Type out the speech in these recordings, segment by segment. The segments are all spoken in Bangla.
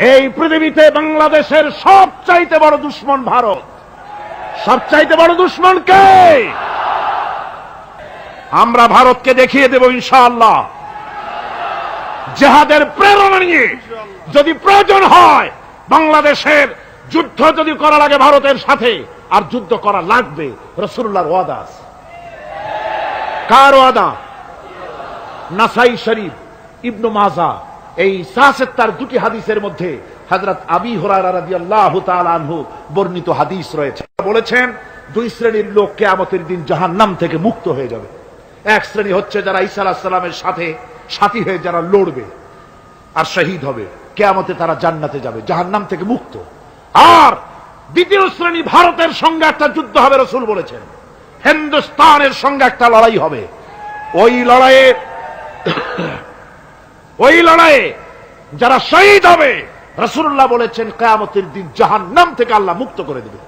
এই পৃথিবীতে বাংলাদেশের সবচাইতে বড় দুশমন ভারত। সবচাইতে বড় দুশমন কে? আমরা ভারতকে দেখিয়ে দেব ইনশাআল্লাহ। জিহাদের প্রেরণা নিয়ে যদি প্রয়োজন হয় বাংলাদেশের যুদ্ধ যদি করা লাগে ভারতের সাথে, আর যুদ্ধ করা লাগবে, রাসূলুল্লাহর ওয়াদা আছে। কার ওয়াদা? নাসাই শরীফ, ইবনু মাজাহ, এই তার দুটি হাদিসের মধ্যে হযরত আবী হুরায়রা রাদিয়াল্লাহু তাআলা আনহু বর্ণিত হাদিস রয়েছে। বলেছেন দুই শ্রেণীর লোক কিয়ামতের দিন জাহান্নাম থেকে মুক্ত হয়ে যাবে। এক শ্রেণী হচ্ছে যারা ঈসা আলাইহিস সালামের সাথে সাথী হয়ে যারা লড়বে আর শহীদ হবে, কিয়ামতে তারা জান্নাতে যাবে, জাহান্নাম থেকে মুক্ত। আর দ্বিতীয় শ্রেণী ভারতের সঙ্গে একটা যুদ্ধ হবে, রাসূল বলেছেন হিন্দুস্তানের সঙ্গে একটা লড়াই হবে। ওই লড়াইয়ে যারা শহীদ হবে রাসূলুল্লাহ বলেছেন কিয়ামতের দিন জাহান্নাম থেকে আল্লাহ মুক্ত করে দেবে।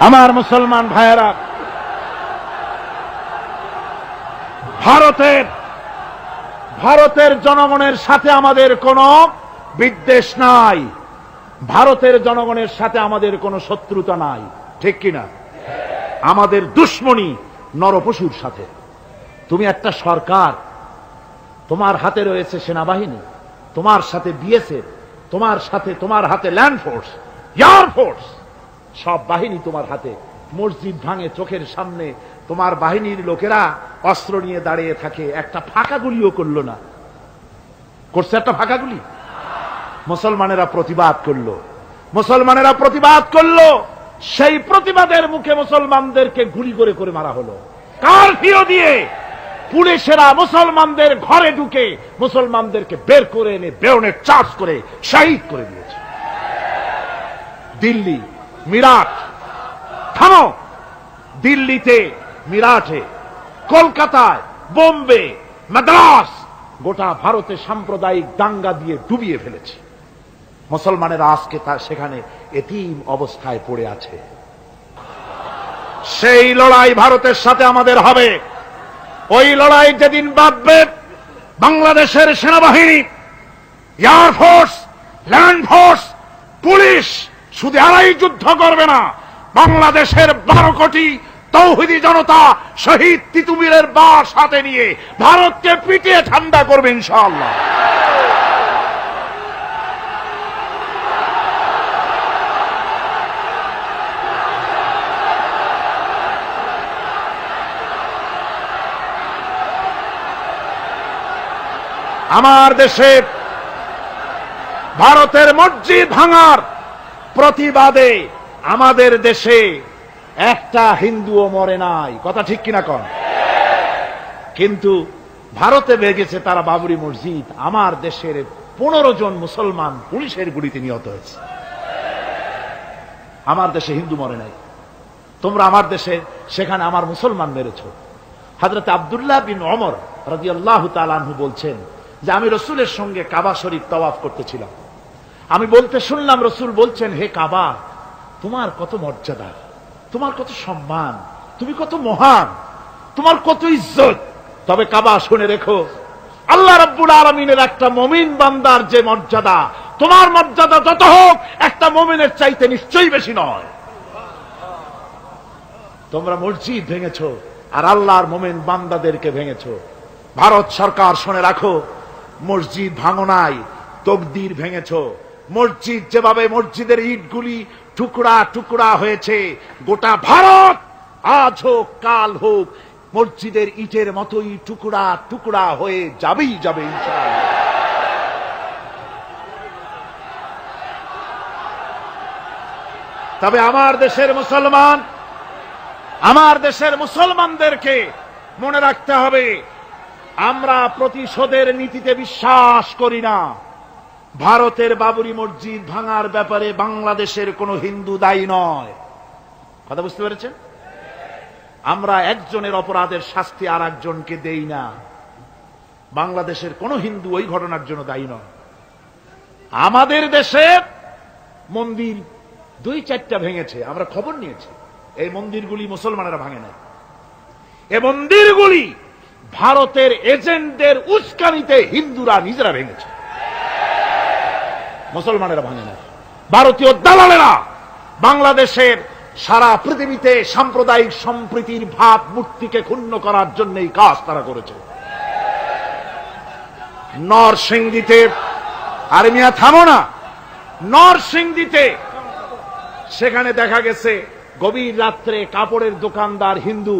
আমার মুসলমান ভাইয়েরা, ভারতের জনগণের সাথে আমাদের কোনো বিদ্বেষ নাই, ভারতের জনগণের সাথে আমাদের কোনো শত্রুতা নাই, ঠিক কিনা? আমাদের দুশমনী নরপশুর সাথে। তুমি একটা সরকার, তোমার হাতে রয়েছে সেনাবাহিনী, তোমার সাথে বিএসএফ, তোমার হাতে ল্যান্ড ফোর্স, এয়ার ফোর্স, সব বাহিনী তোমার হাতে। মসজিদ ভাঙে চোখের সামনে, তোমার বাহিনীর লোকেরা অস্ত্র নিয়ে দাঁড়িয়ে থাকে, একটা ফাঁকা গুলিও করলো না। করছে একটা ফাঁকা গুলি? মুসলমানেরা প্রতিবাদ করলো, সেই প্রতিবাদের মুখে মুসলমানদেরকে গুলি করে করে মারা হলো। কারফিউ দিয়ে পুলিশেরা মুসলমানদের ঘরে ঢুকে মুসলমানদেরকে বের করে এনে বেয়নেট চার্জ করে শহীদ করে দিয়েছে। দিল্লি, মিরাট, থামো। দিল্লিতে, মিরাটে, কলকাতায়, বোম্বে, মাদ্রাস, গোটা ভারতে সাম্প্রদায়িক দাঙ্গা দিয়ে ডুবিয়ে ফেলেছে। মুসলমানেরা আজকে সেখানে এতিম অবস্থায় পড়ে আছে। সেই লড়াই ভারতের সাথে আমাদের হবে। ওই লড়াই যেদিন বাঁধবে, বাংলাদেশের সেনাবাহিনী, air force, land force, police শুধু এরাই যুদ্ধ করবে না, বাংলাদেশের 12 কোটি তৌহিদি জনতা শহীদ তিতুমীরের বাস হাতে নিয়ে ভারতকে পিটিয়ে ঠান্ডা করবে ইনশাআল্লাহ। আমার দেশে ভারতের মসজিদ ভাঙার প্রতিবাদে আমাদের দেশে একটা হিন্দুও মরে নাই, কথা ঠিক কিনা কন? কিন্তু ভারতে ভেঙেছে তারা বাবরি মসজিদ, আমার দেশের 15 জন মুসলমান পুলিশের গুলিতে নিহত হয়েছে। আমার দেশে হিন্দু মরে নাই, তোমরা আমার দেশে সেখানে আমার মুসলমান মেরেছ। হযরত আব্দুল্লাহ বিন ওমর রাদিয়াল্লাহু তাআলা আনহু বলছেন যে আমি রাসূলের সঙ্গে কাবা শরীফ তাওয়াফ করতেছিলাম, আমি বলতে শুনলাম রাসূল বলছেন, হে কাবা, তোমার কত মর্যাদা, তোমার কত সম্মান, তুমি কত মহান, তোমার কত ইজ্জত। তবে কাবা শুনে রেখো, আল্লাহ রাব্বুল আলামিনের একটা মুমিন বান্দার যে মর্যাদা, তোমার মর্যাদা যত হোক একটা মুমিনের চাইতে নিশ্চয়ই বেশি নয়। তোমরা মসজিদ ভেঙেছো আর আল্লাহর মুমিন বান্দাদেরকে ভেঙেছো। ভারত সরকার শুনে রাখো, মসজিদ ভাঙো নাই, তকদির ভেঙেছো। মসজিদ যেভাবে মসজিদের ইটগুলি টুকরা টুকরা হয়েছে, গোটা ভারত আজ হোক কাল হোক মসজিদের ইটের মতোই টুকরা টুকরা হয়ে যাবেই যাবে ইনশাআল্লাহ। তবে আমার দেশের মুসলমানদেরকে মনে রাখতে হবে, আমরা প্রতিশোধের নীতিতে বিশ্বাস করি না। ভারতের বাবরি মসজিদ ভাঙার ব্যাপারে বাংলাদেশের কোন হিন্দু দায়ী নয়, কথা বুঝতে পেরেছেন? আমরা একজনের অপরাধের শাস্তি আর একজনকে দেই না। বাংলাদেশের কোন হিন্দু ওই ঘটনার জন্য দায়ী নয়। আমাদের দেশে মন্দির 2-4টা ভেঙেছে, আমরা খবর নিয়েছি, এই মন্দিরগুলি মুসলমানেরা ভাঙে না, এই মন্দিরগুলি ভারতের এজেন্টদের উস্কানিতে হিন্দুরা নিজেরা ভেঙেছে, মুসলমানেরা ভাঙে না। ভারতীয় দালালেরা বাংলাদেশের সারা পৃথিবীতে সাম্প্রদায়িক সম্প্রীতির ভাব মূর্তিকে ক্ষুণ্ণ করার জন্য এই কাজ তারা করেছে। নরসিংদীতে, আরে মিয়া থামো না, নরসিংদীতে সেখানে দেখা গেছে গভীর রাত্রে কাপড়ের দোকানদার হিন্দু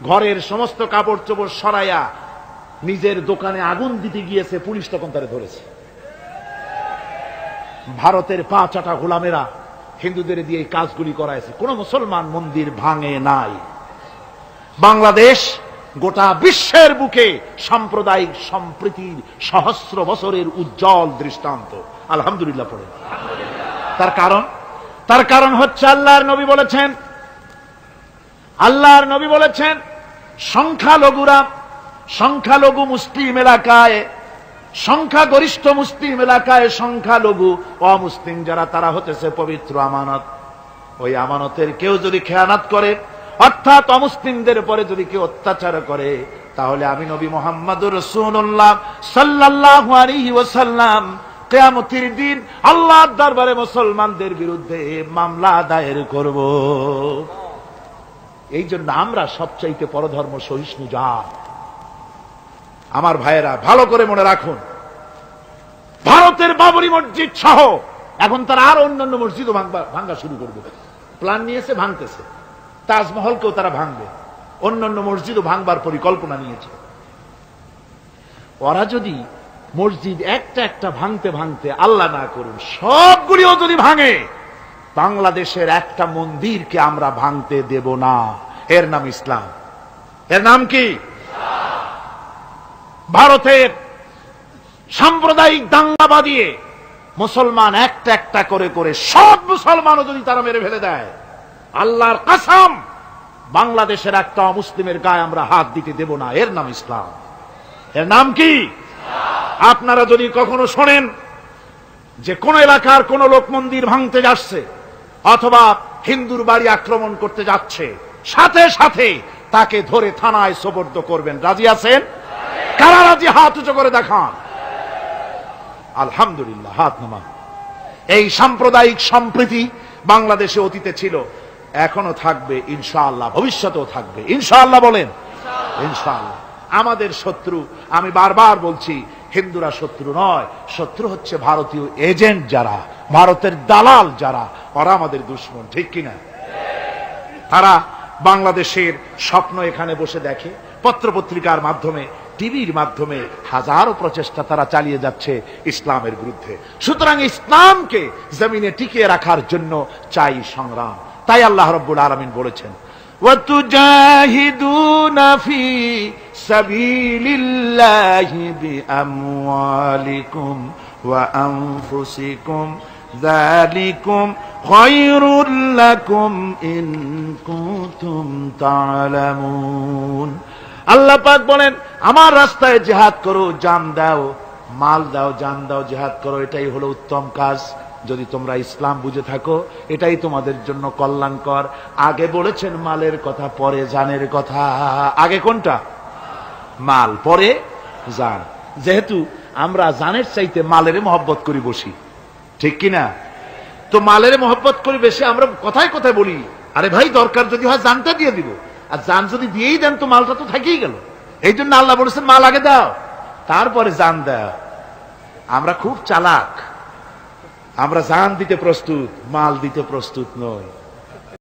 ঘরের সমস্ত কাপড় চোপড় সরাইয়া নিজের দোকানে আগুন দিতে গিয়েছে, পুলিশ তখন তারে ধরেছে। ভারতের 5 গোলামেরা হিন্দুদের দিয়ে এই কাজগুলি করাইছে, কোন মুসলমান মন্দির ভাঙে নাই। বাংলাদেশ গোটা বিশ্বের বুকে সাম্প্রদায়িক সম্প্রীতির সহস্র বছরের উজ্জ্বল দৃষ্টান্ত। আলহামদুলিল্লাহ পড়ে। তার কারণ হচ্ছে আল্লাহর নবী বলেছেন সংখ্যালঘু মুসলিম এলাকায়, সংখ্যাগরিষ্ঠ মুসলিম এলাকায় সংখ্যালঘু অমুসলিম যারা, তারা হতেছে পবিত্র আমানত। ওই আমানতের কেউ যদি খেয়ানত করে, অর্থাৎ অমুসলিমদের উপরে যদি কেউ অত্যাচার করে, তাহলে আমি নবী মুহাম্মদুর রাসূলুল্লাহ সাল্লাল্লাহু আলাইহি ওয়াসাল্লাম কিয়ামতের দিন আল্লাহর দরবারে মুসলমানদের বিরুদ্ধে মামলা দায়ের করব। এই জন্য আমরা সবচাইতে পরধর্ম সহিষ্ণু জাত। আমার ভাইয়েরা ভালো করে মনে রাখুন, ভারতের বাবরি মসজিদ সহ এখন তারা আরো অন্যান্য মসজিদও ভাঙ্গা শুরু করবে, প্ল্যান নিয়েছে, ভাঙতেছে। তাজমহলকেও তারা ভাঙবে, অন্যান্য মসজিদও ভাঙবার পরিকল্পনা নিয়েছে। ওরা যদি মসজিদ একটা একটা ভাঙতে ভাঙতে, আল্লাহ না করুন, সবগুলিও যদি ভাঙে, বাংলাদেশের একটা মন্দিরকে আমরা ভাঙতে দেব না। এর নাম ইসলাম। এর নাম কি? ভারতের সাম্প্রদায়িক দাঙ্গা বাঁধিয়ে মুসলমান একটা একটা করে করে সব মুসলমানও যদি তারা মেরে ফেলে দেয়, আল্লাহর কসম, বাংলাদেশের একটা অমুসলিমের গায়ে আমরা হাত দিতে দেব না। এর নাম ইসলাম। এর নাম কি? আপনারা যদি কখনো শোনেন যে কোন এলাকার কোন লোক মন্দির ভাঙতে যাচ্ছে অথবা হিন্দুর বাড়ি আক্রমণ করতে যাচ্ছে, সাথে সাথে তাকে ধরে থানায় সোপর্দ করবেন। রাজি আছেন? কারা রাজি? হাত উঁচু করে দেখান। আলহামদুলিল্লাহ, হাত নামান। এই সাম্প্রদায়িক সম্প্রীতি বাংলাদেশে অতীতে ছিল, এখনো থাকবে ইনশাআল্লাহ, ভবিষ্যতেও থাকবে ইনশাআল্লাহ। বলেন ইনশাআল্লাহ। আমাদের শত্রু, আমি বারবার বলছি, হিন্দুরা শত্রু নয়, শত্রু হচ্ছে ভারতীয় এজেন্ট যারা, ভারতের দালাল যারা, ওরা আমাদের দুশমন। ঠিক কিনা? তারা বাংলাদেশের স্বপ্ন এখানে বসে দেখে, পত্রপত্রিকার মাধ্যমে, টিভির মাধ্যমে হাজারো প্রচেষ্টা তারা চালিয়ে যাচ্ছে ইসলামের বিরুদ্ধে। সুতরাং ইসলামকে জমিনে টিকিয়ে রাখার জন্য চাই সংগ্রাম। তাই আল্লাহ রাব্বুল আলামিন বলেছেন, وَتُجَاهِدُونَ فِي سَبِيلِ اللَّهِ بِأَمْوَالِكُمْ وَأَنفُسِكُمْ ذَلِكُمْ خَيْرٌ لَكُمْ إِن كُنتُمْ تَعْلَمُونَ। আল্লাহ পাক বলেন, আমার রাস্তায় জিহাদ করো, জান দাও, মাল দাও, জান দাও, জিহাদ করো, এটাই হলো উত্তম কাজ। যদি তোমরা ইসলাম বুঝে থাকো, এটাই তোমাদের জন্য কল্যাণকর। আগে বলেছেন মালের কথা, পরে জানের কথা। আগে কোনটা? মাল, পরে জান। যেহেতু আমরা জানের চাইতে মালের মহব্বত করি বসি, ঠিক কিনা? তো মালের মহব্বত করি বেশি, আমরা কথায় কথায় বলি, আরে ভাই দরকার যদি হয় জানটা দিয়ে দিব, আর জান যদি দিয়েই দেন তো মালটা তো থেকেই গেল। এই জন্য আল্লাহ বলেছেন মাল আগে দাও, তারপরে জান দাও। আমরা খুব চালাক, আমরা জান দিতে প্রস্তুত, মাল দিতে প্রস্তুত নই।